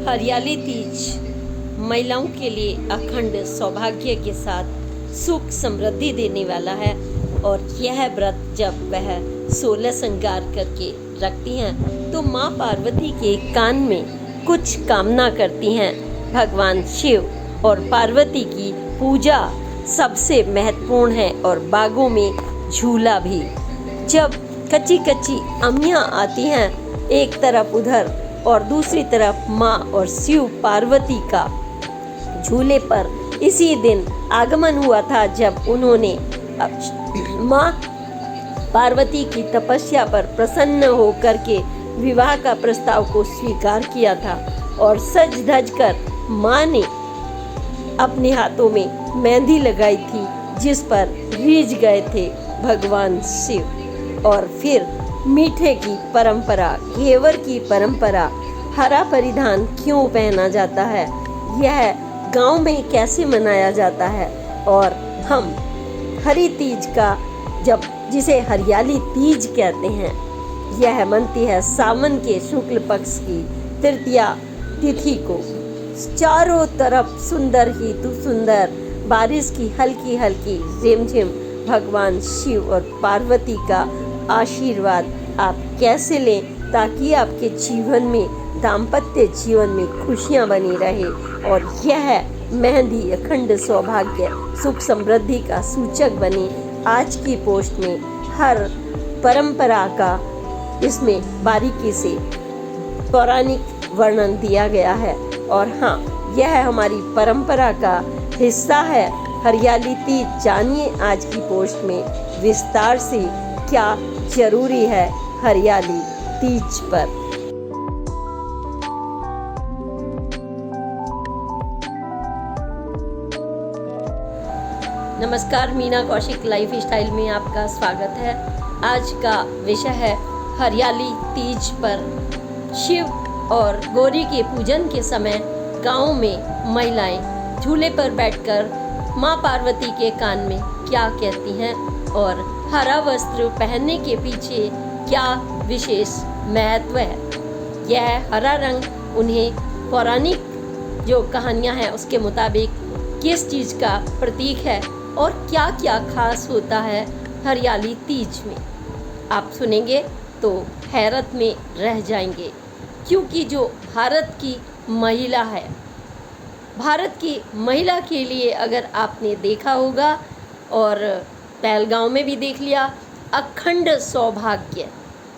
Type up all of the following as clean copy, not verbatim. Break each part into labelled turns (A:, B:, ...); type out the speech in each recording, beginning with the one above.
A: हरियाली तीज महिलाओं के लिए अखंड सौभाग्य के साथ सुख समृद्धि देने वाला है। और यह व्रत जब वह 16 श्रृंगार करके रखती हैं तो माँ पार्वती के कान में कुछ कामना करती हैं। भगवान शिव और पार्वती की पूजा सबसे महत्वपूर्ण है और बागों में झूला भी। जब कच्ची कच्ची अम्मियाँ आती हैं एक तरफ उधर और दूसरी तरफ माँ और शिव पार्वती का झूले पर इसी दिन आगमन हुआ था जब उन्होंने माँ पार्वती की तपस्या पर प्रसन्न होकर के विवाह का प्रस्ताव को स्वीकार किया था। और सज धज कर माँ ने अपने हाथों में मेहंदी लगाई थी जिस पर रीझ गए थे भगवान शिव। और फिर मीठे की परंपरा, घेवर की परंपरा, हरा परिधान क्यों पहना जाता है, यह गांव में कैसे मनाया जाता है। और हम हरी तीज का जिसे हरियाली तीज कहते हैं, यह मनती है सावन के शुक्ल पक्ष की तृतीया तिथि को। चारों तरफ सुंदर ही तो सुंदर बारिश की हल्की हल्की रिमझिम भगवान शिव और पार्वती का आशीर्वाद आप कैसे लें ताकि आपके जीवन में, दाम्पत्य जीवन में खुशियां बनी रहे। और यह मेहंदी अखंड सौभाग्य सुख समृद्धि का सूचक बने। आज की पोस्ट में हर परंपरा का इसमें बारीकी से पौराणिक वर्णन दिया गया है। और हाँ, यह हमारी परंपरा का हिस्सा है। हरियाली तीज जानिए आज की पोस्ट में विस्तार से क्या जरूरी है हरियाली तीज पर। नमस्कार, मीना कौशिक लाइफ स्टाइल में आपका स्वागत है। आज का विषय है हरियाली तीज पर। शिव और गौरी के पूजन के समय गांव में महिलाएं झूले पर बैठकर माँ पार्वती के कान में क्या कहती हैं और हरा वस्त्र पहनने के पीछे क्या विशेष महत्व है। यह हरा रंग उन्हें पौराणिक जो कहानियाँ हैं उसके मुताबिक किस चीज़ का प्रतीक है और क्या क्या खास होता है हरियाली तीज में, आप सुनेंगे तो हैरत में रह जाएंगे। क्योंकि जो भारत की महिला है, भारत की महिला के लिए अगर आपने देखा होगा और पहलगांव में भी देख लिया, अखंड सौभाग्य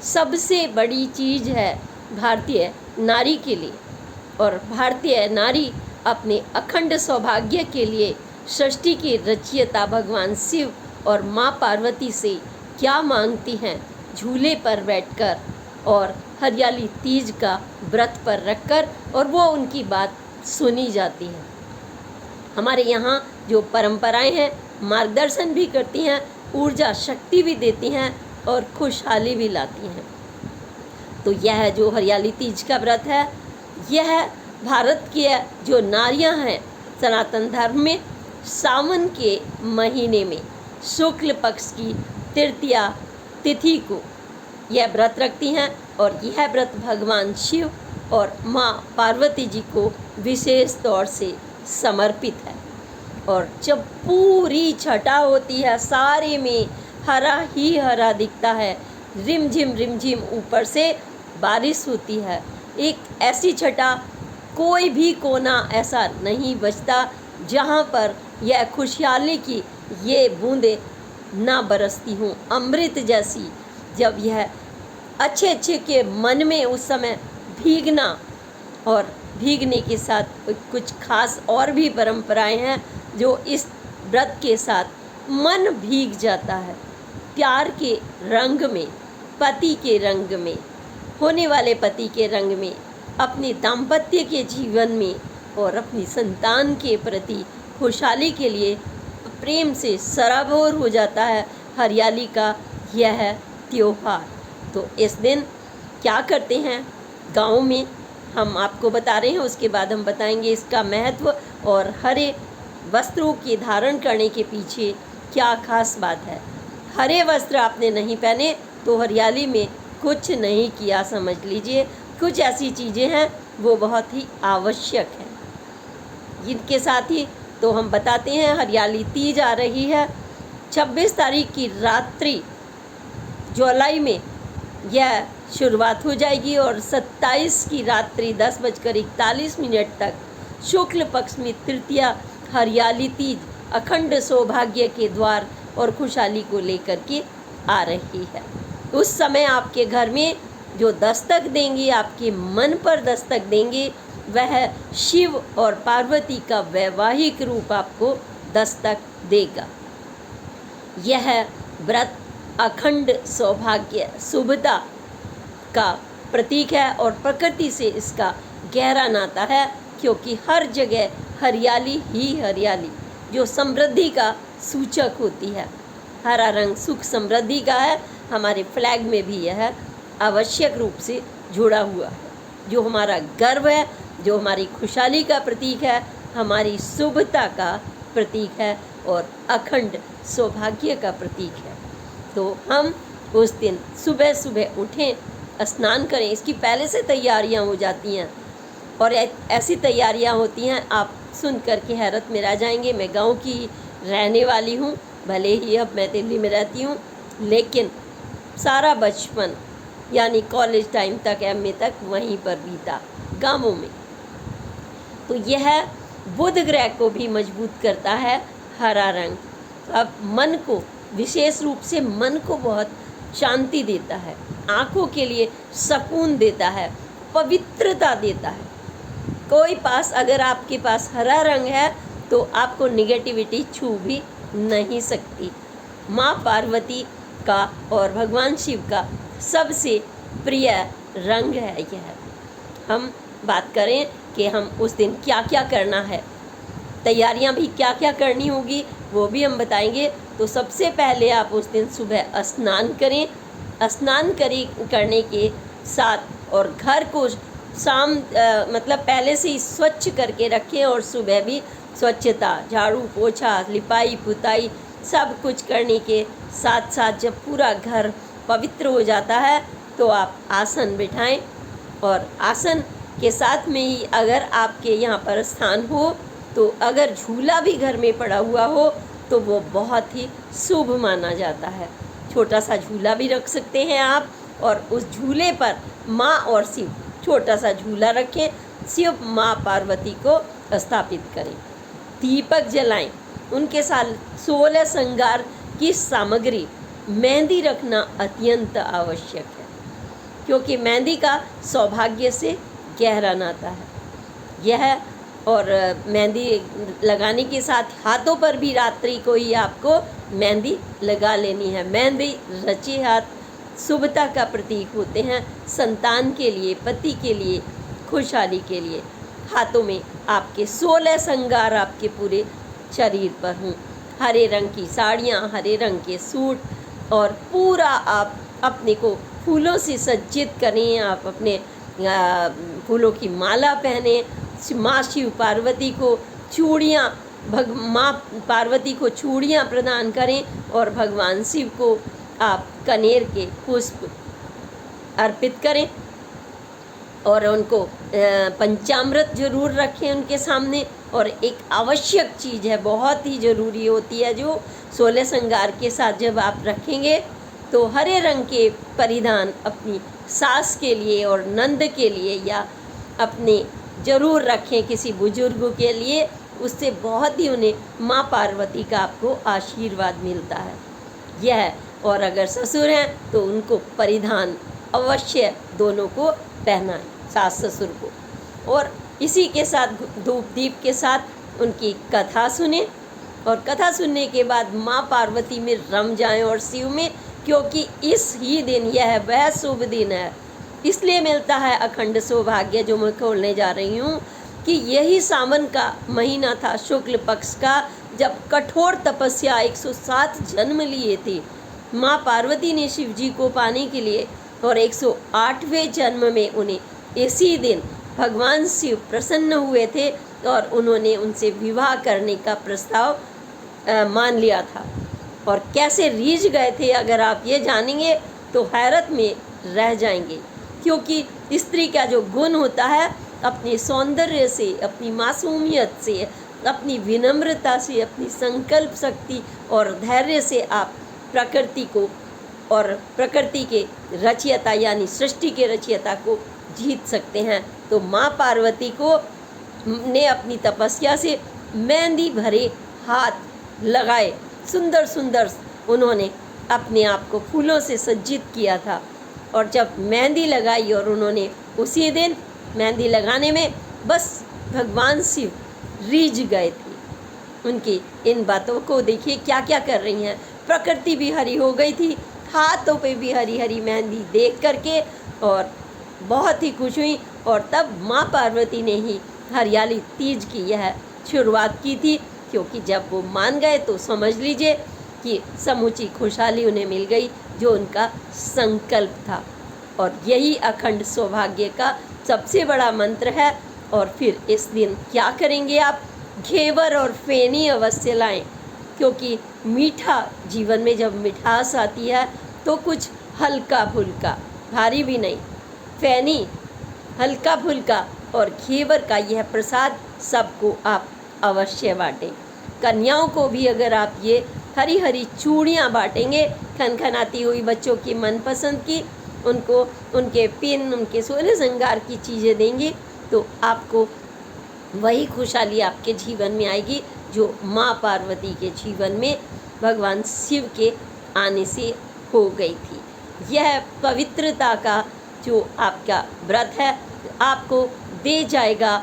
A: सबसे बड़ी चीज़ है भारतीय नारी के लिए। और भारतीय नारी अपने अखंड सौभाग्य के लिए सृष्टि की रचयिता भगवान शिव और माँ पार्वती से क्या मांगती हैं झूले पर बैठकर और हरियाली तीज का व्रत पर रखकर, और वो उनकी बात सुनी जाती है। हमारे यहाँ जो परंपराएं हैं मार्गदर्शन भी करती हैं, ऊर्जा शक्ति भी देती हैं और खुशहाली भी लाती हैं। तो यह जो हरियाली तीज का व्रत है, यह भारत की जो नारियां हैं सनातन धर्म में सावन के महीने में शुक्ल पक्ष की तृतीया तिथि को यह व्रत रखती हैं। और यह व्रत भगवान शिव और माँ पार्वती जी को विशेष तौर से समर्पित है। और जब पूरी छटा होती है, सारे में हरा ही हरा दिखता है, रिमझिम ऊपर से बारिश होती है। एक ऐसी छटा, कोई भी कोना ऐसा नहीं बचता जहाँ पर यह खुशहाली की ये बूंदें ना बरसती हों, अमृत जैसी। जब यह अच्छे के मन में उस समय भीगना, और भीगने के साथ कुछ खास और भी परंपराएं हैं जो इस व्रत के साथ मन भीग जाता है। प्यार के रंग में, पति के रंग में, होने वाले पति के रंग में, अपने दाम्पत्य के जीवन में और अपनी संतान के प्रति खुशहाली के लिए प्रेम से सराबोर हो जाता है हरियाली का यह त्योहार। तो इस दिन क्या करते हैं गाँव में, हम आपको बता रहे हैं, उसके बाद हम बताएंगे इसका महत्व और हरे वस्त्रों के धारण करने के पीछे क्या खास बात है। हरे वस्त्र आपने नहीं पहने तो हरियाली में कुछ नहीं किया, समझ लीजिए। कुछ ऐसी चीज़ें हैं वो बहुत ही आवश्यक है। इनके साथ ही तो हम बताते हैं हरियाली तीज आ रही है 26 तारीख की रात्रि जुलाई में यह शुरुआत हो जाएगी और 27 की रात्रि 10:41 तक शुक्ल पक्ष में तृतीया हरियाली तीज अखंड सौभाग्य के द्वार और खुशहाली को लेकर के आ रही है। उस समय आपके घर में जो दस्तक देंगे, आपके मन पर दस्तक देंगे, वह शिव और पार्वती का वैवाहिक रूप आपको दस्तक देगा। यह व्रत अखंड सौभाग्य शुभता का प्रतीक है और प्रकृति से इसका गहरा नाता है, क्योंकि हर जगह हरियाली ही हरियाली जो समृद्धि का सूचक होती है। हरा रंग सुख समृद्धि का है। हमारे फ्लैग में भी यह आवश्यक रूप से जुड़ा हुआ है, जो हमारा गर्व है, जो हमारी खुशहाली का प्रतीक है, हमारी शुभता का प्रतीक है और अखंड सौभाग्य का प्रतीक है। तो हम उस दिन सुबह सुबह उठें, स्नान करें। इसकी पहले से तैयारियां हो जाती हैं और ऐसी तैयारियां होती हैं, आप सुन कर के हैरत में रह जाएंगे। मैं गांव की रहने वाली हूं, भले ही अब मैं दिल्ली में रहती हूं, लेकिन सारा बचपन यानी कॉलेज टाइम तक, एमए तक वहीं पर बीता गाँवों में। तो यह बुध ग्रह को भी मजबूत करता है हरा रंग। अब मन को, विशेष रूप से मन को बहुत शांति देता है, आँखों के लिए सुकून देता है, पवित्रता देता है। कोई पास, अगर आपके पास हरा रंग है तो आपको निगेटिविटी छू भी नहीं सकती। माँ पार्वती का और भगवान शिव का सबसे प्रिय रंग है यह। हम बात करें कि हम उस दिन क्या क्या करना है, तैयारियां भी क्या क्या करनी होगी, वो भी हम बताएंगे। तो सबसे पहले आप उस दिन सुबह स्नान करें। स्नान करने के साथ और घर को मतलब पहले से ही स्वच्छ करके रखें और सुबह भी स्वच्छता, झाड़ू पोछा, लिपाई पुताई सब कुछ करने के साथ साथ जब पूरा घर पवित्र हो जाता है तो आप आसन बिठाएं। और आसन के साथ में ही अगर आपके यहाँ पर स्थान हो तो अगर झूला भी घर में पड़ा हुआ हो तो वो बहुत ही शुभ माना जाता है। छोटा सा झूला भी रख सकते हैं आप और उस झूले पर माँ और शिव, छोटा सा झूला रखें, शिव माँ पार्वती को स्थापित करें, दीपक जलाएं, उनके साथ 16 श्रृंगार की सामग्री, मेहंदी रखना अत्यंत आवश्यक है, क्योंकि मेहंदी का सौभाग्य से गहरा नाता है यह। और मेहंदी लगाने के साथ हाथों पर भी रात्रि को ही आपको मेहंदी लगा लेनी है। मेहंदी रचे हाथ शुभता का प्रतीक होते हैं, संतान के लिए, पति के लिए, खुशहाली के लिए। हाथों में आपके 16 श्रृंगार आपके पूरे शरीर पर हों, हरे रंग की साड़ियाँ, हरे रंग के सूट और पूरा आप अपने को फूलों से सज्जित करें। आप अपने फूलों की माला पहने, माँ शिव पार्वती को चूड़ियाँ, माँ पार्वती को चूड़ियाँ प्रदान करें और भगवान शिव को आप कनेर के पुष्प अर्पित करें और उनको पंचामृत जरूर रखें उनके सामने। और एक आवश्यक चीज़ है, बहुत ही ज़रूरी होती है, जो 16 श्रृंगार के साथ जब आप रखेंगे तो हरे रंग के परिधान अपनी सास के लिए और नंद के लिए या अपने ज़रूर रखें, किसी बुजुर्ग के लिए, उससे बहुत ही उन्हें माँ पार्वती का आपको आशीर्वाद मिलता है यह। और अगर ससुर हैं तो उनको परिधान अवश्य दोनों को पहनाएं, सास ससुर को। और इसी के साथ धूप दीप के साथ उनकी कथा सुने और कथा सुनने के बाद माँ पार्वती में रम जाएं और शिव में, क्योंकि इस ही दिन यह वह शुभ दिन है। इसलिए मिलता है अखंड सौभाग्य, जो मैं खोलने जा रही हूँ, कि यही सावन का महीना था, शुक्ल पक्ष का, जब कठोर तपस्या 107 जन्म लिए थे माँ पार्वती ने शिव जी को पाने के लिए। और 108वें जन्म में उन्हें इसी दिन भगवान शिव प्रसन्न हुए थे और उन्होंने उनसे विवाह करने का प्रस्ताव मान लिया था। और कैसे रीझ गए थे, अगर आप ये जानेंगे तो हैरत में रह जाएंगे, क्योंकि स्त्री का जो गुण होता है अपने सौंदर्य से, अपनी मासूमियत से, अपनी विनम्रता से, अपनी संकल्प शक्ति और धैर्य से आप प्रकृति को और प्रकृति के रचयिता यानी सृष्टि के रचयिता को जीत सकते हैं। तो माँ पार्वती को ने अपनी तपस्या से मेहंदी भरे हाथ लगाए, सुंदर सुंदर उन्होंने अपने आप को फूलों से सज्जित किया था। और जब मेहंदी लगाई और उन्होंने उसी दिन मेहंदी लगाने में बस भगवान शिव रीझ गए थे। उनकी इन बातों को देखिए क्या क्या कर रही हैं। प्रकृति भी हरी हो गई थी, हाथों पे भी हरी हरी मेहंदी देख करके और बहुत ही खुश हुई। और तब माँ पार्वती ने ही हरियाली तीज की यह शुरुआत की थी, क्योंकि जब वो मान गए तो समझ लीजिए कि समूची खुशहाली उन्हें मिल गई जो उनका संकल्प था। और यही अखंड सौभाग्य का सबसे बड़ा मंत्र है। और फिर इस दिन क्या करेंगे आप? घेवर और फेनी अवश्य लाएं, क्योंकि मीठा जीवन में जब मिठास आती है तो कुछ हल्का फुल्का, भारी भी नहीं, फेनी हल्का फुल्का और घेवर का यह प्रसाद सबको आप अवश्य बांटें। कन्याओं को भी अगर आप ये हरी हरी चूड़ियाँ बांटेंगे, खनखनाती हुई बच्चों की मनपसंद की, उनको उनके पिन, उनके सोने श्रृंगार की चीज़ें देंगे तो आपको वही खुशहाली आपके जीवन में आएगी जो माँ पार्वती के जीवन में भगवान शिव के आने से हो गई थी। यह पवित्रता का जो आपका व्रत है आपको दे जाएगा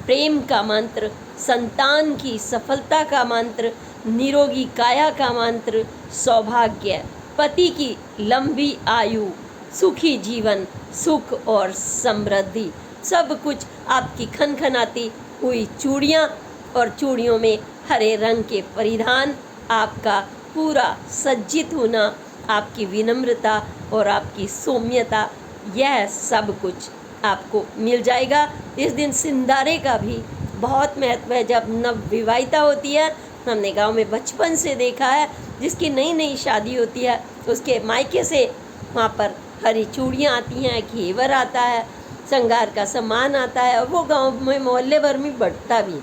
A: प्रेम का मंत्र, संतान की सफलता का मंत्र, निरोगी काया का मंत्र, सौभाग्य, पति की लंबी आयु, सुखी जीवन, सुख और समृद्धि, सब कुछ आपकी खनखनाती हुई चूड़ियाँ और चूड़ियों में हरे रंग के परिधान, आपका पूरा सज्जित होना, आपकी विनम्रता और आपकी सौम्यता, यह सब कुछ आपको मिल जाएगा। इस दिन सिंदारे का भी बहुत महत्व है। जब नवविवाहिता होती है, हमने गांव में बचपन से देखा है, जिसकी नई नई शादी होती है उसके मायके से वहाँ पर हरी चूड़ियाँ आती हैं, घेवर आता है, श्रृंगार का सामान आता है और वो गांव में मोहल्ले भर में बढ़ता भी।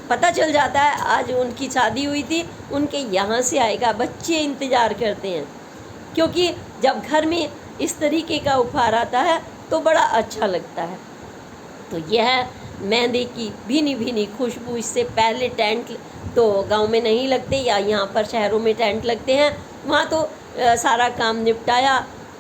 A: पता चल जाता है आज उनकी शादी हुई थी, उनके यहाँ से आएगा, बच्चे इंतज़ार करते हैं, क्योंकि जब घर में इस तरीके का उपहार आता है तो बड़ा अच्छा लगता है। तो यह मेहंदी की भीनी भीनी खुशबू, इससे पहले टेंट तो गांव में नहीं लगते या यहाँ पर शहरों में टेंट लगते हैं, वहाँ तो सारा काम निपटाया,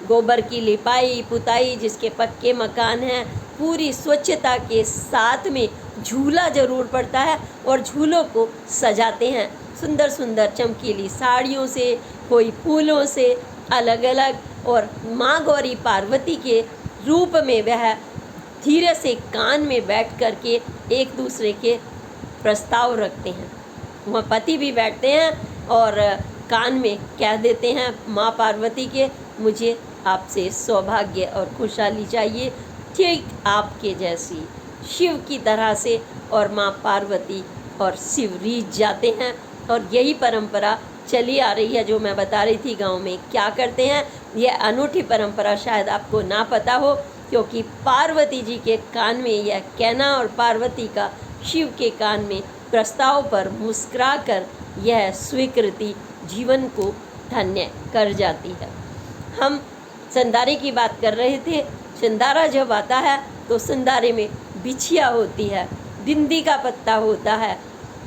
A: गोबर की लिपाई पुताई, जिसके पक्के मकान हैं, पूरी स्वच्छता के साथ में झूला ज़रूर पड़ता है और झूलों को सजाते हैं सुंदर सुंदर चमकीली साड़ियों से, कोई फूलों से अलग अलग। और माँ गौरी पार्वती के रूप में वह धीरे से कान में बैठ कर के एक दूसरे के प्रस्ताव रखते हैं। वह पति भी बैठते हैं और कान में कह देते हैं माँ पार्वती के, मुझे आपसे सौभाग्य और खुशहाली चाहिए, ठीक आपके जैसी, शिव की तरह से। और माँ पार्वती और शिव रीझ जाते हैं। और यही परंपरा चली आ रही है जो मैं बता रही थी। गांव में क्या करते हैं, यह अनूठी परंपरा शायद आपको ना पता हो, क्योंकि पार्वती जी के कान में यह कहना और पार्वती का शिव के कान में प्रस्ताव पर मुस्कुरा कर यह स्वीकृति जीवन को धन्य कर जाती है। हम सिंदारे की बात कर रहे थे। सिंदारा जब आता है तो सिंदारे में बिछिया होती है, बिंदी का पत्ता होता है,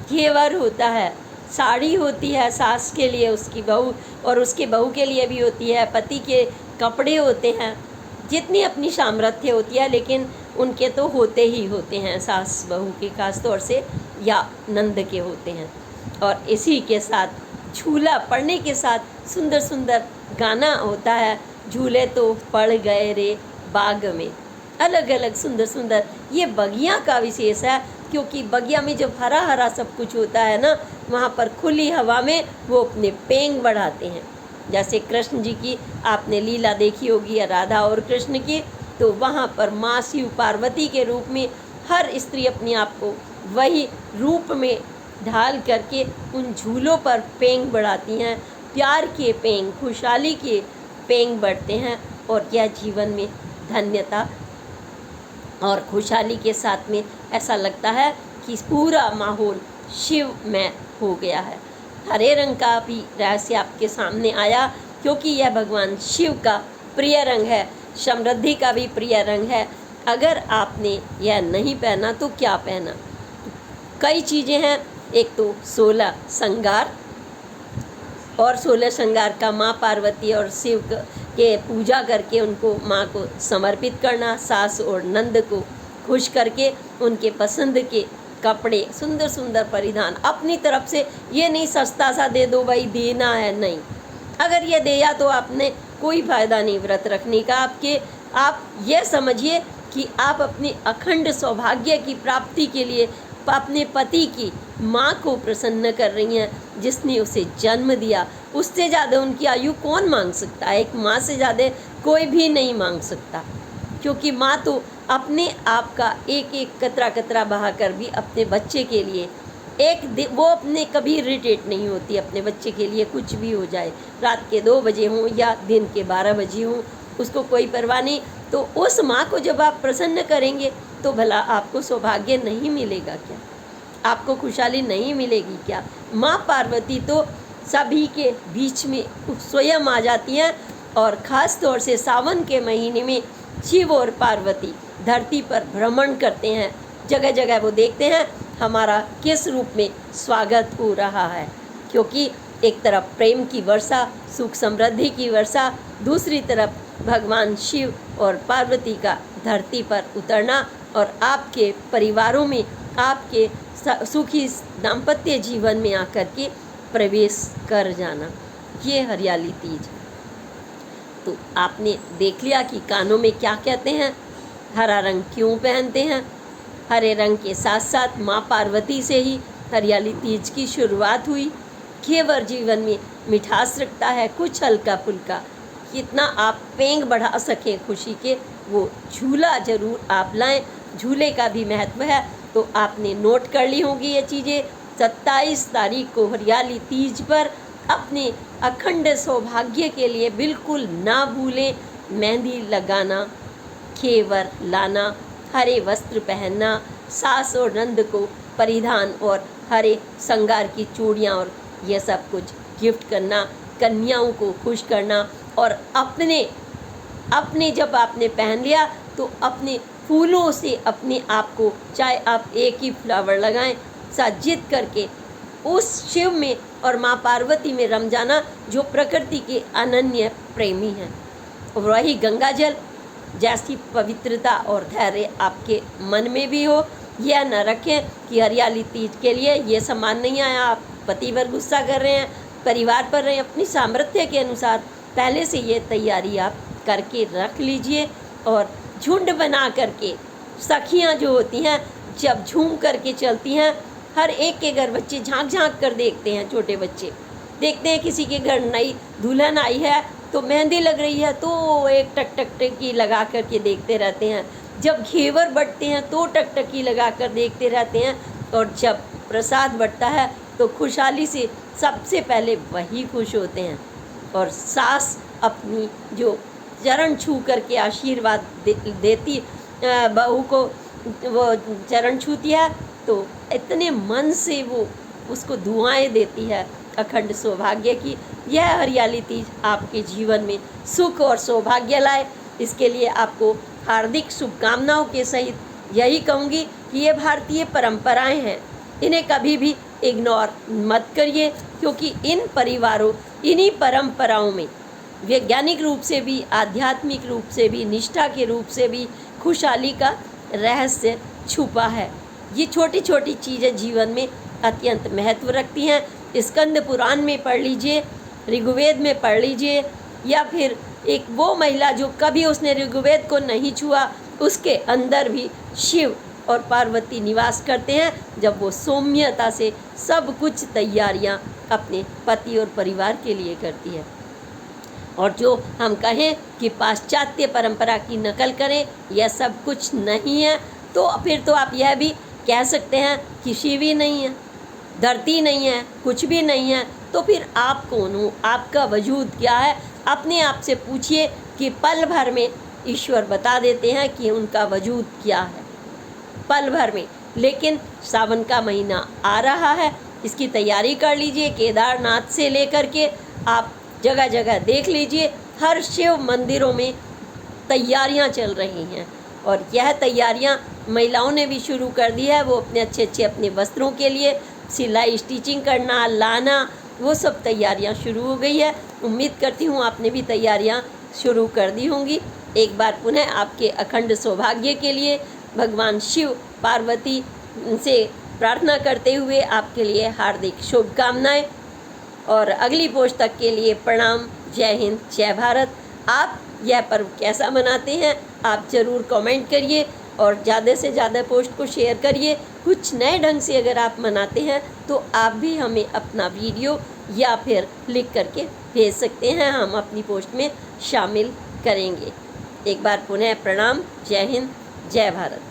A: घेवर होता है, साड़ी होती है सास के लिए, उसकी बहू और उसके बहू के लिए भी होती है, पति के कपड़े होते हैं, जितनी अपनी सामर्थ्य होती है, लेकिन उनके तो होते ही होते हैं, सास बहू के खास तौर से या नंद के होते हैं। और इसी के साथ झूला पड़ने के साथ सुंदर सुंदर गाना होता है, झूले तो पड़ गए रे बाग में, अलग अलग सुंदर सुंदर। ये बगिया का विशेष है, क्योंकि बगिया में जब हरा हरा सब कुछ होता है ना, वहाँ पर खुली हवा में वो अपने पेंग बढ़ाते हैं। जैसे कृष्ण जी की आपने लीला देखी होगी, या राधा और कृष्ण की, तो वहाँ पर माँ शिव पार्वती के रूप में हर स्त्री अपने आप को वही रूप में ढाल करके उन झूलों पर पेंग बढ़ाती हैं, प्यार के पेंग, खुशहाली के पेंग बढ़ते हैं और यह जीवन में धन्यता और खुशहाली के साथ में ऐसा लगता है कि पूरा माहौल शिवमय हो गया है। हरे रंग का भी रहस्य आपके सामने आया, क्योंकि यह भगवान शिव का प्रिय रंग है, समृद्धि का भी प्रिय रंग है। अगर आपने यह नहीं पहना तो क्या पहना? कई चीज़ें हैं। एक तो 16 श्रृंगार, और 16 श्रृंगार का माँ पार्वती और शिव के पूजा करके उनको माँ को समर्पित करना, सास और नंद को खुश करके उनके पसंद के कपड़े सुंदर सुंदर परिधान अपनी तरफ से। ये नहीं सस्ता सा दे दो भाई, देना है, नहीं। अगर ये दिया तो आपने कोई फ़ायदा नहीं व्रत रखने का। आप ये समझिए कि आप अपने अखंड सौभाग्य की प्राप्ति के लिए अपने पति की माँ को प्रसन्न कर रही हैं, जिसने उसे जन्म दिया। उससे ज़्यादा उनकी आयु कौन मांग सकता है? एक माँ से ज़्यादा कोई भी नहीं मांग सकता, क्योंकि माँ तो अपने आप का एक एक कतरा कतरा बहा कर भी अपने बच्चे के लिए वो अपने कभी इरिटेट नहीं होती अपने बच्चे के लिए। कुछ भी हो जाए, रात के 2 बजे हों या दिन के 12 बजे हों, उसको कोई परवाह नहीं। तो उस माँ को जब आप प्रसन्न करेंगे तो भला आपको सौभाग्य नहीं मिलेगा क्या? आपको खुशहाली नहीं मिलेगी क्या? माँ पार्वती तो सभी के बीच में स्वयं आ जाती हैं, और ख़ास तौर से सावन के महीने में शिव और पार्वती धरती पर भ्रमण करते हैं। जगह जगह वो देखते हैं हमारा किस रूप में स्वागत हो रहा है, क्योंकि एक तरफ प्रेम की वर्षा, सुख समृद्धि की वर्षा, दूसरी तरफ भगवान शिव और पार्वती का धरती पर उतरना और आपके परिवारों में आपके सुखी दाम्पत्य जीवन में आकर के प्रवेश कर जाना, ये हरियाली तीज। तो आपने देख लिया कि कानों में क्या कहते हैं, हरा रंग क्यों पहनते हैं। हरे रंग के साथ साथ माँ पार्वती से ही हरियाली तीज की शुरुआत हुई। घेवर जीवन में मिठास रखता है, कुछ हल्का फुल्का, कितना आप पेंग बढ़ा सकें खुशी के, वो झूला ज़रूर आप लाएं। झूले का भी महत्व है, तो आपने नोट कर ली होंगी ये चीज़ें। 27 तारीख को हरियाली तीज पर अपने अखंड सौभाग्य के लिए बिल्कुल ना भूलें मेहंदी लगाना, घेवर लाना, हरे वस्त्र पहनना, सास और नंद को परिधान और हरे श्रृंगार की चूड़ियाँ और यह सब कुछ गिफ्ट करना, कन्याओं को खुश करना। और अपने जब आपने पहन लिया तो अपने फूलों से अपने आप को, चाहे आप एक ही फ्लावर लगाएं, सज्जित करके उस शिव में और माँ पार्वती में रम जाना, जो प्रकृति के अनन्य प्रेमी हैं। और वही गंगा जल जैसी पवित्रता और धैर्य आपके मन में भी हो। यह न रखें कि हरियाली तीज के लिए ये सामान नहीं आया, आप पति पर गुस्सा कर रहे हैं, परिवार पर रहे हैं। अपनी सामर्थ्य के अनुसार पहले से ये तैयारी आप करके रख लीजिए। और झुंड बना करके सखियाँ जो होती हैं, जब झूम करके चलती हैं, हर एक के घर बच्चे झांक झांक कर देखते हैं। छोटे बच्चे देखते हैं किसी के घर नई दुल्हन आई है तो मेहंदी लग रही है, तो एक टकटकी लगा करके देखते रहते हैं। जब घेवर बटते हैं तो टकटकी लगा कर देखते रहते हैं। और जब प्रसाद बटता है तो खुशहाली से सबसे पहले वही खुश होते हैं। और सास अपनी जो चरण छू करके आशीर्वाद देती बहू को, वो चरण छूती है तो इतने मन से वो उसको दुआएं देती है अखंड सौभाग्य की। यह हरियाली तीज आपके जीवन में सुख और सौभाग्य लाए, इसके लिए आपको हार्दिक शुभकामनाओं के सहित यही कहूँगी कि ये भारतीय परंपराएं हैं, इन्हें कभी भी इग्नोर मत करिए, क्योंकि इन्हीं परंपराओं में वैज्ञानिक रूप से भी, आध्यात्मिक रूप से भी, निष्ठा के रूप से भी खुशहाली का रहस्य छुपा है। ये छोटी छोटी चीज़ें जीवन में अत्यंत महत्व रखती हैं। स्कंद पुराण में पढ़ लीजिए, ऋग्वेद में पढ़ लीजिए, या फिर एक वो महिला जो कभी उसने ऋग्वेद को नहीं छुआ, उसके अंदर भी शिव और पार्वती निवास करते हैं, जब वो सौम्यता से सब कुछ तैयारियां अपने पति और परिवार के लिए करती है। और जो हम कहें कि पाश्चात्य परंपरा की नकल करें, यह सब कुछ नहीं है, तो फिर तो आप यह भी कह सकते हैं कि शिव ही नहीं है, धरती नहीं है, कुछ भी नहीं है, तो फिर आप कौन हो? आपका वजूद क्या है? अपने आप से पूछिए कि पल भर में ईश्वर बता देते हैं कि उनका वजूद क्या है पल भर में। लेकिन सावन का महीना आ रहा है, इसकी तैयारी कर लीजिए। केदारनाथ से लेकर के आप जगह जगह देख लीजिए, हर शिव मंदिरों में तैयारियां चल रही हैं और यह तैयारियां महिलाओं ने भी शुरू कर दी है। वो अपने अच्छे अपने वस्त्रों के लिए सिलाई स्टिचिंग करना, लाना, वो सब तैयारियां शुरू हो गई है। उम्मीद करती हूँ आपने भी तैयारियां शुरू कर दी होंगी। एक बार पुनः आपके अखंड सौभाग्य के लिए भगवान शिव पार्वती से प्रार्थना करते हुए आपके लिए हार्दिक शुभकामनाएं और अगली पोस्ट तक के लिए प्रणाम। जय हिंद, जय भारत। आप यह पर्व कैसा मनाते हैं आप ज़रूर कमेंट करिए और ज़्यादा से ज़्यादा पोस्ट को शेयर करिए। कुछ नए ढंग से अगर आप मनाते हैं तो आप भी हमें अपना वीडियो या फिर लिख करके भेज सकते हैं, हम अपनी पोस्ट में शामिल करेंगे। एक बार पुनः प्रणाम। जय हिंद, जय भारत।